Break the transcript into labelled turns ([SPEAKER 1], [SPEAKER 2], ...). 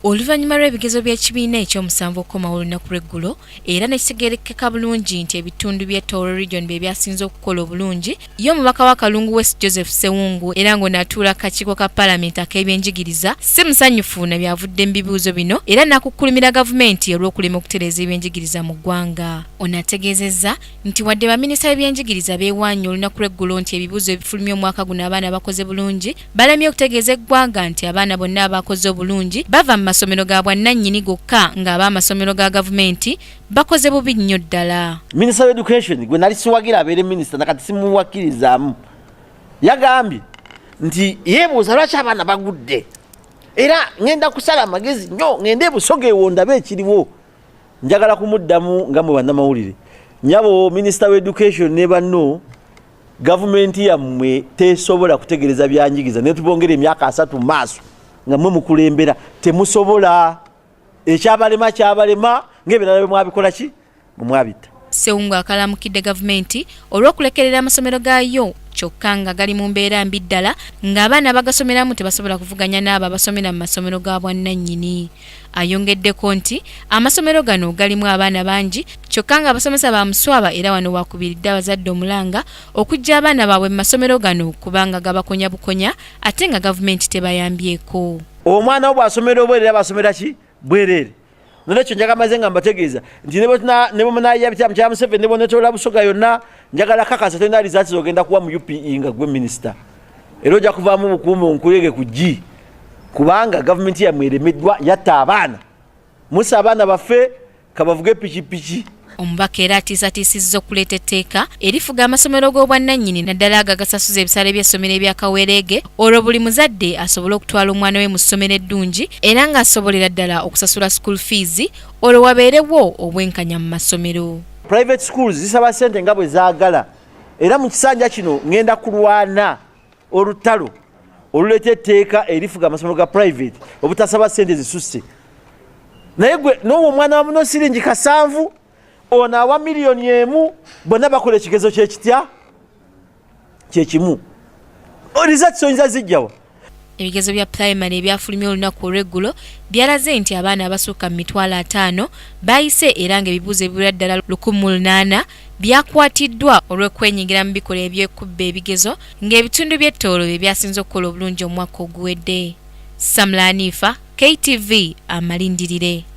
[SPEAKER 1] Oluvannyuma lw'ebigezo by'ekibiina eky'omusanvu okukoma olunaku lw'eggulo era ne kitegeerekeka bulungi nti ebitundu bya Tooro Region bye byasinze okukola obulungi, ye omubaka wa Kalungu West Joseph Ssewungu era ng'onaatuula akakiiko ka Paalamenti ak'ebyenjigiriza si musanyufu na byavudde mu bibuuzo bino era n'akukkulumira gavumenti olw'okulema okutereeza ebyenjigiriza mu ggwanga. Ono ategeezezza nti wadde baminisita b'ebyenjigiriza beewaanye olunaku lw'eggulo nti ebibuuzo ebifulumya omwaka guno abaana bakoze bulungi, balemye okutegeeza eggwanga nti abaana bonna abakoze obulungi bava mu masomero ga bwannannyini gokka ng'ab'amasomero ga gavumenti bakoze bubi nnyo ddala.
[SPEAKER 2] Minister of Education gwe nali siwagira abeere minisita nakati simuwakirizaamu yagambye nti yeebuuza lwaki abaana bagudde era ngenda kusala amagezi nnyo ngende ebusoga ewo ndabe ekiriwo. Njagala kumuddamu nga mu bannamawulire nyabo Minister of Education ne banno gavumenti yammwe tesobola kutegereza byanjigiriza ne tubongera emyaka 3 mu maaso nga mwe mukulembera temusobola ekyabalema kyabalema ng'ebirala bye mwabikola ki mwabita.
[SPEAKER 1] Ssewungu akalamukidde gavumenti olw'okulekerera amasomero gaayo kyokka nga gali mu mbeera mbi ddala ng'abaana bagasomeramu tebasobola kuvuganya n'abo abasomera mu masomero ga bwannannyini. Ayongeddeko nti amasomero gano galimu abaana bangi kyokka nga abasomesa ba muswaba era wano wakubiridde abazadde omulanga okujja abaana baabwe mu masomero gano kubanga gabakonya bukonya ate nga gavumenti tebayambyeko.
[SPEAKER 2] Omwana wo bw'asomera obwerere basomera ki bwerere. Nolekyo njagala maze nga mbategeeza nti ne bwe bitamu kya Museveni ne bonetola busoga yonna njagala kakasa tena results zogenda kuwa mu UPE nga gwe minister. Era ojja kuvaamu bukuume onkuyege ku G kubanga gavumenti yamweremeddwa yatta abaana. Musa abaana baffe kabavuge pikipiki.
[SPEAKER 1] Omubaka era atiisatiisizza okuleeta etteeka erifuga amasomero g'obwannannyini naddala agagasasuza ebisale by'essomero ebyakawereege olwo buli muzadde asobole okutwala omwana we mu ssomero eddungi era ng'asobolera ddala okusasula school fees olwo wabeerewo obwenkanya mu masomero.
[SPEAKER 2] Private schools zisaba ssente nga bwe zaagala era mu kisanja kino ngenda kulwana olutalo oluleeta etteeka erifuga amasomero ga private obutasaba ssente zisusse. Naye gwe n'owo omwana wa muno siringi 7 ona awa miliyoni 1 bonna bakola ekigezo kyekitya kyekimu. Results sonyiza zijjawa.
[SPEAKER 1] Ebigezo bya primary ebyafulumya olunaku olw'eggulo byalaze nti abaana abasukka mu 5,000 bayise era ng'ebibuuzo ebiwera ddala 1,800 byakwatiddwa olw'okwenyingira mu bikola ebyekubba ebigezo ng'ebitundu by'e Tooro bye byasinze okukola obulungi omwaka oguwedde. Samla Hanifa, KTV, Amalindirire.